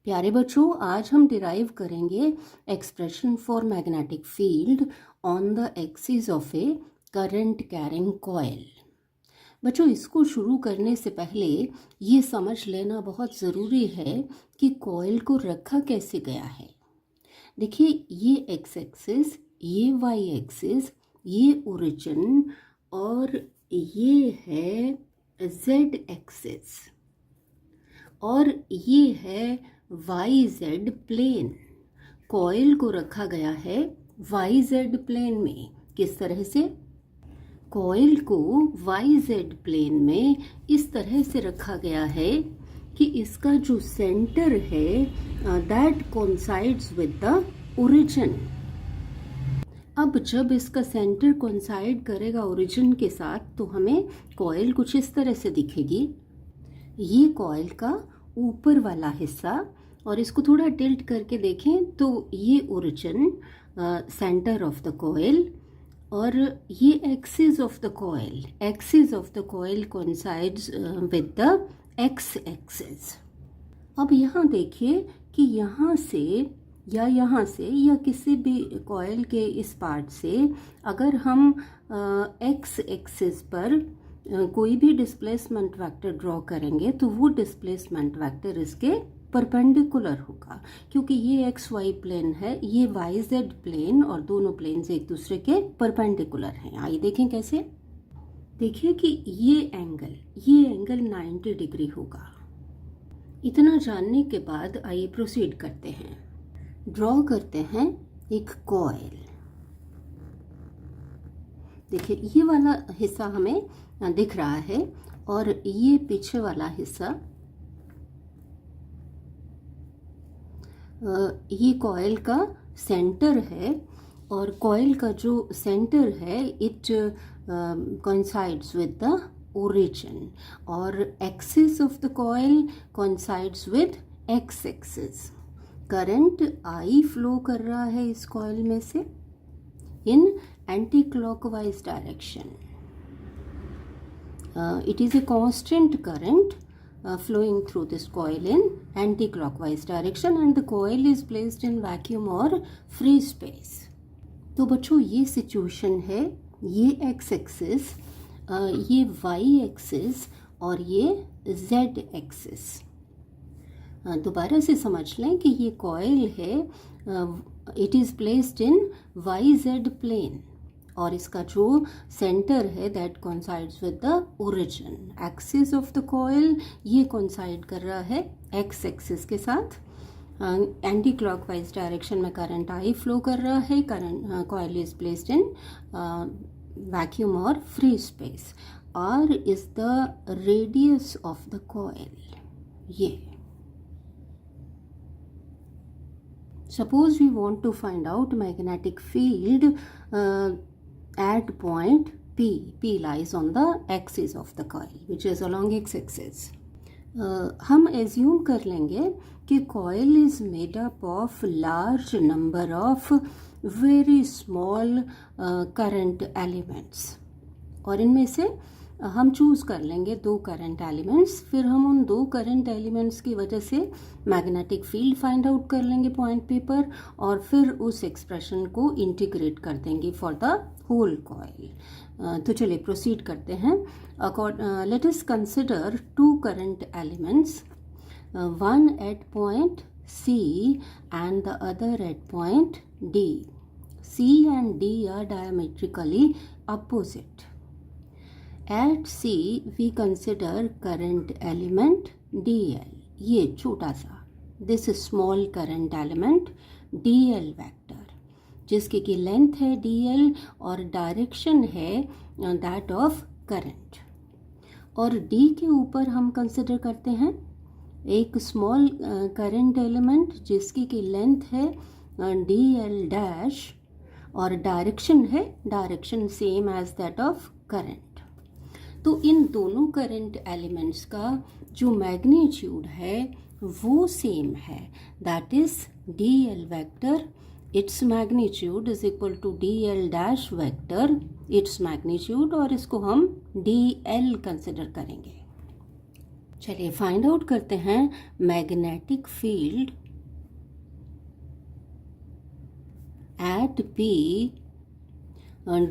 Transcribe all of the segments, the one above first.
प्यारे बच्चों, आज हम डिराइव करेंगे expression for magnetic field on the axis of A current carrying coil. बच्चों, इसको शुरू करने से पहले ये समझ लेना बहुत ज़रूरी है कि कॉइल को रखा कैसे गया है। देखिए, ये एक्स एक्सिस, ये वाई एक्सिस, ये ओरिजिन और ये है जेड एक्सिस और ये है वाई जेड प्लेन। कॉइल को रखा गया है वाई जेड प्लेन में। किस तरह से? कॉइल को वाई जेड प्लेन में इस तरह से रखा गया है कि इसका जो सेंटर है that coincides with the origin. अब जब इसका सेंटर कोइंसाइड करेगा ओरिजिन के साथ तो हमें कॉइल कुछ इस तरह से दिखेगी। ये कॉइल का ऊपर वाला हिस्सा, और इसको थोड़ा टिल्ट करके देखें तो ये origin, centre of the coil, और ये axis of the coil. Axis of the coil coincides with the x axis. अब यहाँ देखिए कि यहाँ से या किसी भी कॉइल के इस पार्ट से अगर हम एक्स एक्सिस पर कोई भी डिस्प्लेसमेंट वेक्टर ड्रॉ करेंगे तो वो डिस्प्लेसमेंट वेक्टर इसके परपेंडिकुलर होगा, क्योंकि ये एक्स वाई प्लेन है, ये वाई जेड प्लेन, और दोनों प्लेन्स एक दूसरे के परपेंडिकुलर हैं। आइए देखें कैसे। देखिए कि ये एंगल 90 डिग्री होगा। इतना जानने के बाद आइए प्रोसीड करते हैं। ड्रॉ करते हैं एक कॉइल। देखिए, ये वाला हिस्सा हमें दिख रहा है और ये पीछे वाला हिस्सा ये कॉइल का सेंटर है, और कॉइल का जो सेंटर है it coincides with the origin, और axis of the coil coincides with X axis. Current I flow कर रहा है इस कॉइल में से in anti clockwise direction. It is a constant current flowing through this coil in anti-clockwise direction, and the coil is placed in vacuum or free space. तो बच्चों, ये situation है, ये एक्स एक्सिस, ये वाई एक्सिस और ये Z axis. दोबारा से समझ लें कि ये कॉइल है, it is placed in Y Z plane, और इसका जो सेंटर है that coincides with the origin. Axis of the coil ये कोइंसाइड कर रहा है एक्स एक्सिस के साथ। एंटी क्लॉकवाइज डायरेक्शन में करंट आई फ्लो कर रहा है। Current coil is placed in vacuum और free space. R is the radius of the coil. ये suppose we want to find out magnetic field at point P. P lies on the axis of the coil which is along x axis. हम assume कर लेंगे कि coil is made up of large number of very small current elements, और इनमें से हम choose कर लेंगे दो करंट एलिमेंट्स। फिर हम उन दो करंट एलिमेंट्स की वजह से मैग्नेटिक फील्ड फाइंड आउट कर लेंगे पॉइंट पे पर, और फिर उस एक्सप्रेशन को इंटीग्रेट कर देंगे फॉर द होल कॉइल। तो चलिए प्रोसीड करते हैं। Let us consider two current elements, one at point C and the other at point D. C and D are diametrically opposite. At C we consider current element DL. ये छोटा सा, this is small current element DL vector, जिसकी की length है DL और direction है that of current। और D के ऊपर हम कंसिडर करते हैं एक स्मॉल करंट एलिमेंट जिसकी की लेंथ है DL डैश, और direction same as that of current. तो इन दोनों करंट एलिमेंट्स का जो मैग्नीट्यूड है वो सेम है, that is DL vector, its magnitude is equal to DL dash vector, its magnitude, और इसको हम DL कंसिडर करेंगे। चलिए फाइंड आउट करते हैं magnetic field at P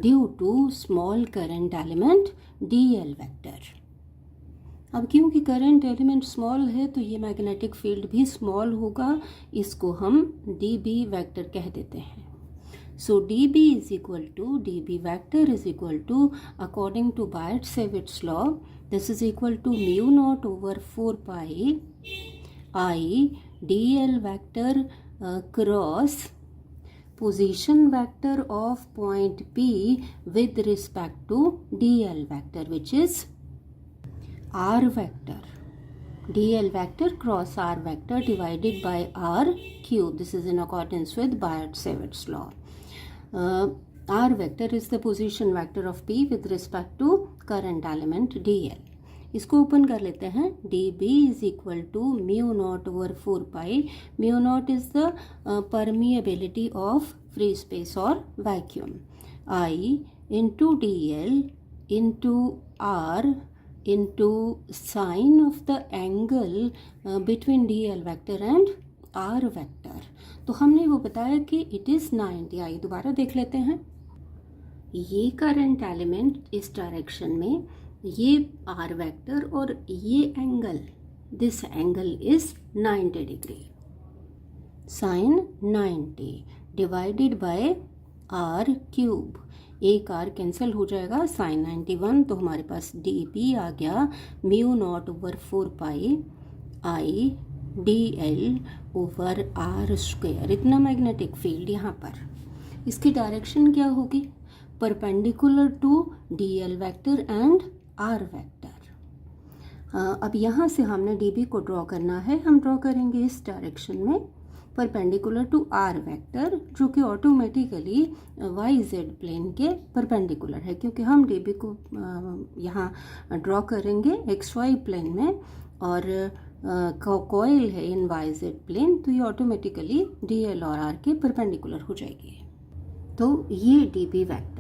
due to small current element dl vector. अब क्योंकि करंट एलिमेंट स्मॉल है तो ये मैग्नेटिक फील्ड भी स्मॉल होगा, इसको हम dB वेक्टर कह देते हैं। So dB is equal to dB vector is equal to according to Biot Savart's law this is equal to mu not over 4 pi I dl vector cross position vector of point P with respect to dl vector, which is r vector. dl vector cross r vector divided by r cube. This is in accordance with Biot-Savart's law. R vector is the position vector of P with respect to current element dl. इसको open कर लेते हैं। dB is equal to mu not over 4 pi. Mu naught is the permeability of free space और vacuum. I into dl into r into sine of the angle between dl vector and r vector. तो हमने वो बताया कि it is 90। आइए दोबारा देख लेते हैं। ये करंट एलिमेंट इस डायरेक्शन में, ये r वेक्टर और ये angle, this angle is 90 degree. Sine 90 divided by r cube. एक r कैंसिल हो जाएगा, साइन 91, तो हमारे पास dB आ गया mu not over 4 pi I dl over r square. इतना मैग्नेटिक फील्ड यहाँ पर। इसकी डायरेक्शन क्या होगी? Perpendicular to dl vector and r vector. अब यहाँ से हमने dB को ड्रॉ करना है। हम ड्रॉ करेंगे इस डायरेक्शन में परपेंडिकुलर टू r वेक्टर, जो कि ऑटोमेटिकली YZ प्लेन के परपेंडिकुलर है, क्योंकि हम dB को यहाँ ड्रॉ करेंगे XY प्लेन में और कॉइल है इन YZ प्लेन, तो ये ऑटोमेटिकली dl और r के परपेंडिकुलर हो जाएगी। तो ये dB वेक्टर।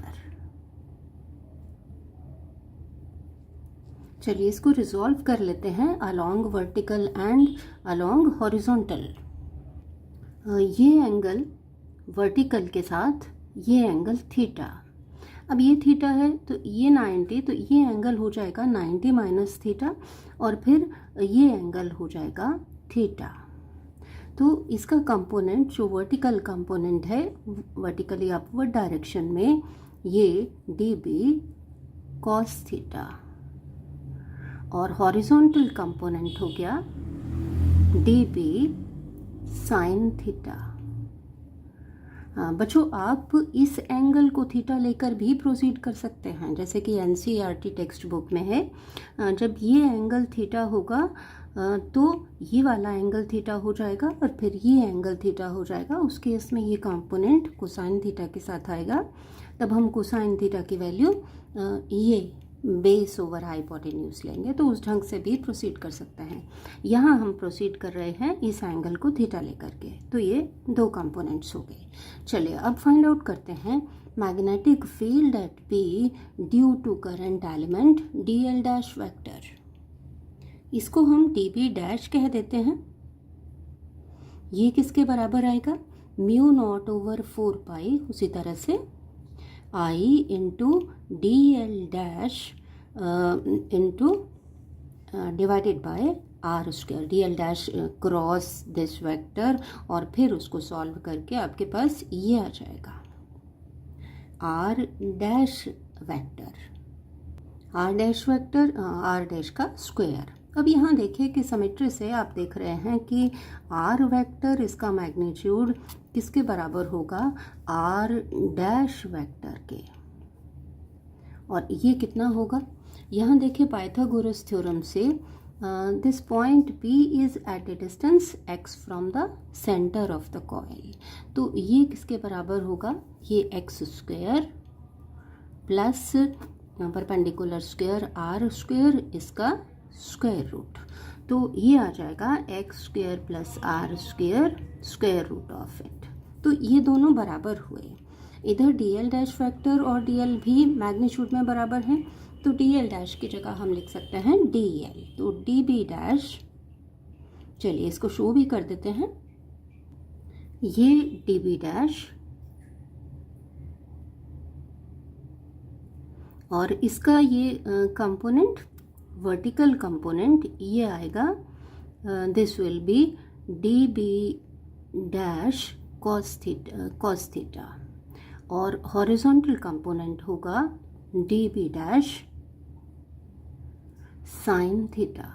चलिए इसको रिजॉल्व कर लेते हैं along vertical and along horizontal. ये एंगल वर्टिकल के साथ ये एंगल थीटा। अब ये थीटा है तो ये 90, तो ये एंगल हो जाएगा 90 माइनस थीटा और फिर ये एंगल हो जाएगा थीटा। तो इसका कंपोनेंट जो वर्टिकल कंपोनेंट है वर्टिकली अपवर्ड डायरेक्शन में, ये dB cos थीटा और हॉरिजॉन्टल कंपोनेंट हो गया dB साइन थीटा। बच्चों आप इस एंगल को थीटा लेकर भी प्रोसीड कर सकते हैं, जैसे कि NCERT टेक्स्ट बुक में है। जब ये एंगल थीटा होगा तो ये वाला एंगल थीटा हो जाएगा और फिर ये एंगल थीटा हो जाएगा। उस केस में ये कंपोनेंट कोसाइन थीटा के साथ आएगा। तब हम कोसाइन थीटा की वैल्यू ये बेस ओवर हाइपोटेन्यूज लेंगे, तो उस ढंग से भी प्रोसीड कर सकते हैं। यहाँ हम प्रोसीड कर रहे हैं इस एंगल को थीटा लेकर के, तो ये दो कंपोनेंट्स हो गए। चलिए अब फाइंड आउट करते हैं magnetic field at P due to current element dl dash vector. इसको हम dB डैश कह देते हैं। ये किसके बराबर आएगा? म्यू नॉट ओवर 4 पाई, उसी तरह से I into dl dash into divided by r square. dl dash cross this vector और फिर उसको सॉल्व करके आपके पास ये आ जाएगा r dash vector. r dash vector r dash का स्क्वायर। अब यहाँ देखिए कि सिमेट्री से आप देख रहे हैं कि r वेक्टर इसका मैग्नीट्यूड किसके बराबर होगा? r डैश वेक्टर के। और ये कितना होगा? यहाँ देखिए पाइथागोरस थ्योरम से this point P is at a distance x from the centre of the coil. तो ये किसके बराबर होगा? ये x square plus perpendicular square r square, इसका स्क्वायर रूट। तो ये आ जाएगा x square plus r square square root of it. तो ये दोनों बराबर हुए। इधर dl डैश फैक्टर और dl भी मैग्नीट्यूड में बराबर हैं, तो डी एल डैश की जगह हम लिख सकते हैं डी एल, तो डी बी डैश, चलिए इसको शो भी कर देते हैं, ये डी बी डैश और इसका ये कंपोनेंट, वर्टिकल कंपोनेंट ये आएगा, this will be D B dash cos theta और हॉरिजॉन्टल कंपोनेंट होगा D B dash sine theta.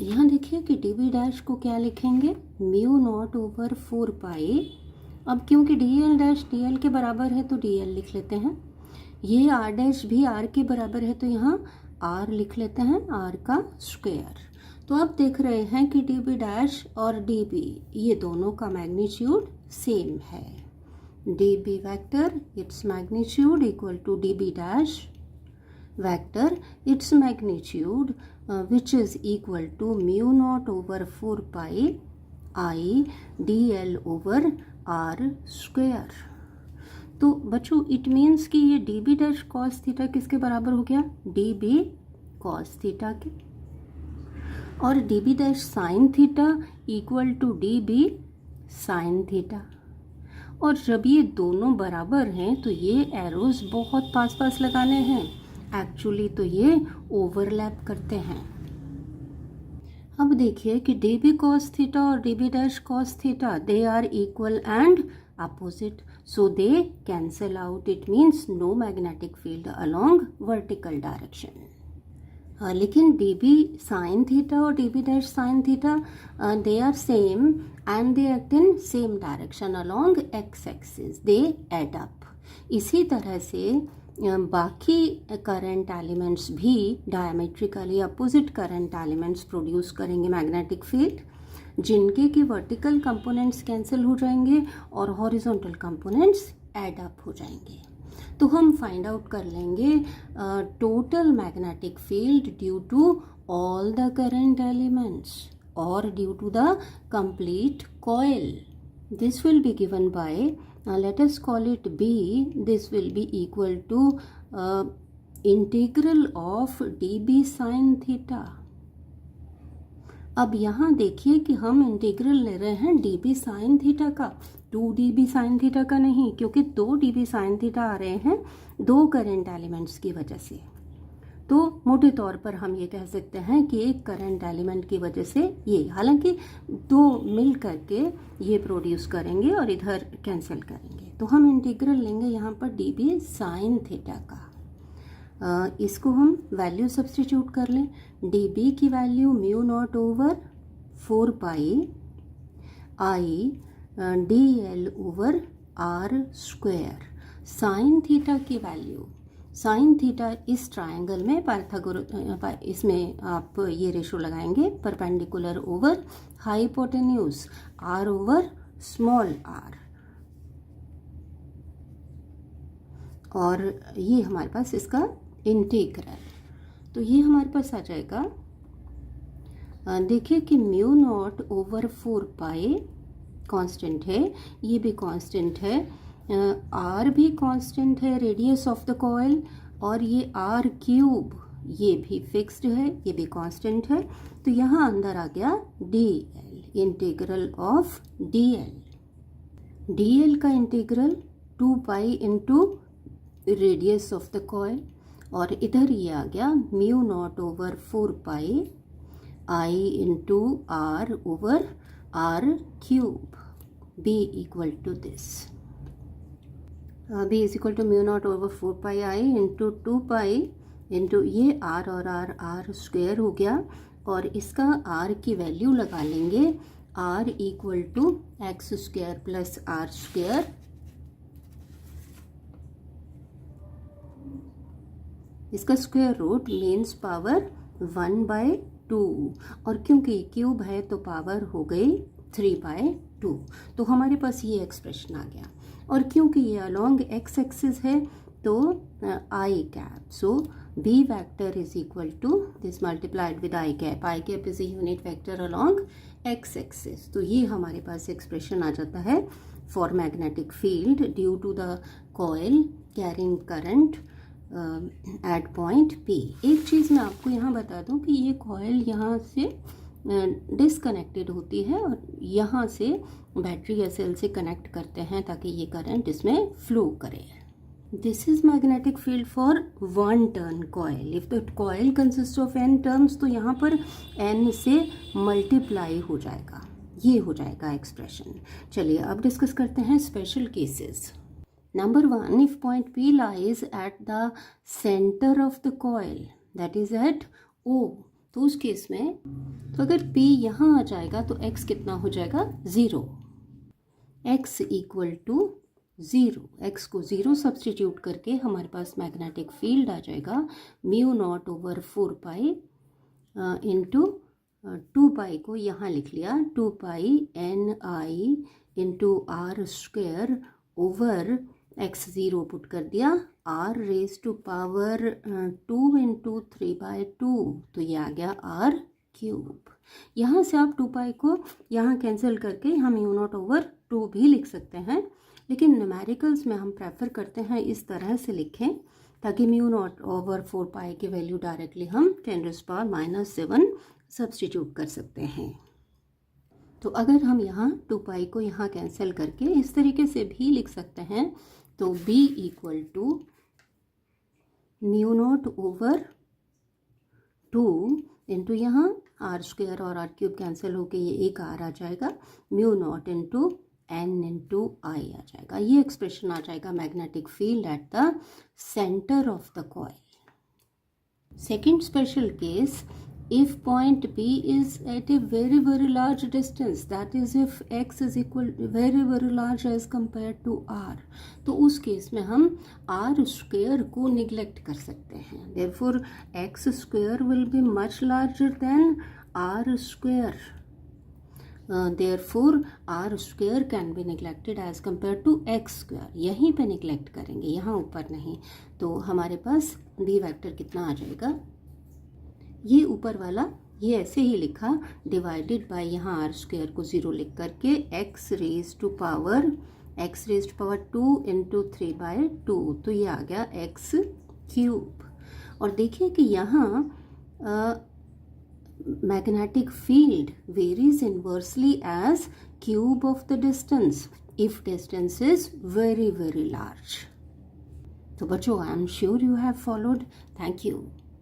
यहाँ देखिए कि डी बी डैश को क्या लिखेंगे, म्यू नॉट ओवर 4 पाई। अब क्योंकि D L dash D L के बराबर है तो डी एल लिख लेते हैं, ये आर डैश भी आर के बराबर है तो यहाँ आर लिख लेते हैं, आर का स्क्वायर। तो अब देख रहे हैं कि डी बी डैश और डी बी ये दोनों का मैग्नीट्यूड सेम है, D B vector its magnitude equal to D B dash vector its magnitude which is equal to mu naught over 4 pi I dl over r square। तो बच्चों it means कि ये D B dash cos theta किसके बराबर हो गया, D B cos theta के, और D B dash sine theta equal to D B sine theta. और जब ये दोनों बराबर हैं तो ये एरोज बहुत पास पास लगाने हैं, एक्चुअली तो ये ओवरलैप करते हैं। अब देखिए कि डी बी कॉस थीटा और D B dash cos theta they are equal and opposite, so they cancel out, it means no magnetic field along vertical direction. लेकिन डी बी साइन थीटा और D B dash sine theta they are same and they act in same direction along X axis, they add up. इसी तरह से बाकी current elements भी diametrically opposite current elements produce करेंगे magnetic field, जिनके की vertical components cancel हो जाएंगे और हॉरिजॉन्टल कंपोनेंट्स ऐड अप हो जाएंगे। तो हम फाइंड आउट कर लेंगे total magnetic field due to all the current elements और due to the complete coil. This will be given by let us call it B. This will be equal to integral of dB sin theta। अब यहाँ देखिए कि हम integral ले रहे हैं dB sin theta का, 2 dB sin थीटा का नहीं, क्योंकि 2 dB sin थीटा आ रहे हैं दो करंट एलिमेंट्स की वजह से। तो मोटे तौर पर हम ये कह सकते हैं कि एक करंट एलिमेंट की वजह से ये, हालांकि दो मिल करके ये प्रोड्यूस करेंगे और इधर कैंसिल करेंगे। तो हम इंटीग्रल लेंगे यहाँ पर डी बी साइन थीटा का, इसको हम वैल्यू सब्स्टिट्यूट कर लें, डी बी की value mu not over 4 pi I D L over R square, sine theta की वैल्यू, साइन थीटा इस ट्रायंगल में पाइथागोरस, इसमें आप ये रेशो लगाएंगे perpendicular over hypotenuse R over small R, और ये हमारे पास इसका इंटीग्रल, तो ये हमारे पास आ जाएगा, देखिए कि म्यू नॉट ओवर 4 पाई कांस्टेंट है, ये भी कांस्टेंट है, आर भी कांस्टेंट है रेडियस ऑफ द कॉइल, और ये आर क्यूब ये भी फिक्स्ड है, ये भी कांस्टेंट है। तो यहाँ अंदर आ गया D L, integral of D L, D L का integral 2 pi into radius of the coil, और इधर ये आ गया mu not over 4 pi I into R over R cube, B equal to this, B is equal to mu not over 4 pi I into 2 pi into ये R और R square हो गया, और इसका आर की वैल्यू लगा लेंगे, are equal to X square plus R square, इसका स्क्वायर रूट मीन्स पावर 1/2, और क्योंकि क्यूब है तो पावर हो गई 3/2, तो हमारे पास ये एक्सप्रेशन आ गया। और क्योंकि ये अलोंग एक्स एक्सिस है तो I cap, so B vector is equal to this multiplied with I cap. I cap is a unit vector along x axis. तो ये हमारे पास एक्सप्रेशन आ जाता है for magnetic field due to the coil carrying current at point P. एक चीज़ मैं आपको यहाँ बता दूँ कि ये coil यहाँ से डिसकनेक्टेड होती है और यहाँ से बैटरी या सेल से कनेक्ट करते हैं ताकि ये करंट इसमें फ्लो करे. This is magnetic field for one turn coil. If the coil consist of n turns तो यहाँ पर n से मल्टीप्लाई हो जाएगा. ये हो जाएगा एक्सप्रेशन. चलिए अब डिस्कस करते हैं special cases. Number 1, if point P lies at the centre of the coil that is at O, तो उस केस में तो अगर P यहाँ आ जाएगा तो x कितना हो जाएगा 0. x equal to 0. x को 0 सब्सटीट्यूट करके हमारे पास मैग्नेटिक फील्ड आ जाएगा mu not over 4 pi into 2 pi को यहाँ लिख लिया 2 pi NI into R square over x 0 put कर दिया r raise to power 2 into 3/2, तो ये आ गया r क्यूब. यहाँ से आप 2 पाई को यहाँ कैंसिल करके हम यू नॉट ओवर 2 भी लिख सकते हैं, लेकिन न्यूमेरिकल्स में हम प्रेफर करते हैं इस तरह से लिखें ताकि म्यू नॉट ओवर 4 पाई की वैल्यू डायरेक्टली हम 10⁻⁻7 सब्सटीट्यूट कर सकते हैं. तो अगर हम यहाँ 2 पाई को यहाँ कैंसिल करके इस तरीके से भी लिख सकते हैं तो b equal to mu not over 2 into यहाँ आर स्क्वेयर और आर क्यूब कैंसिल होके ये एक r आ जाएगा mu naught into n into I आ जाएगा. ये एक्सप्रेशन आ जाएगा magnetic field at the centre of the coil. Second special case, if point P is at a very very large distance, that is if x is equal very very large as compared to r, तो उस case में हम r square को neglect कर सकते हैं. therefore x square will be much larger than r square. therefore r square can be neglected as compared to x square. यहीं पे निगलेक्ट करेंगे, यहाँ ऊपर नहीं. तो हमारे पास b वेक्टर कितना आ जाएगा, ये ऊपर वाला ये ऐसे ही लिखा डिवाइडेड बाय यहाँ आर स्क्वेयर को 0 लिख करके x raise to power 2 into 3/2, तो ये आ गया x क्यूब. और देखिए कि यहाँ magnetic field varies inversely as cube of the distance if distance is very very large. तो बच्चों, I am sure you have followed. Thank you.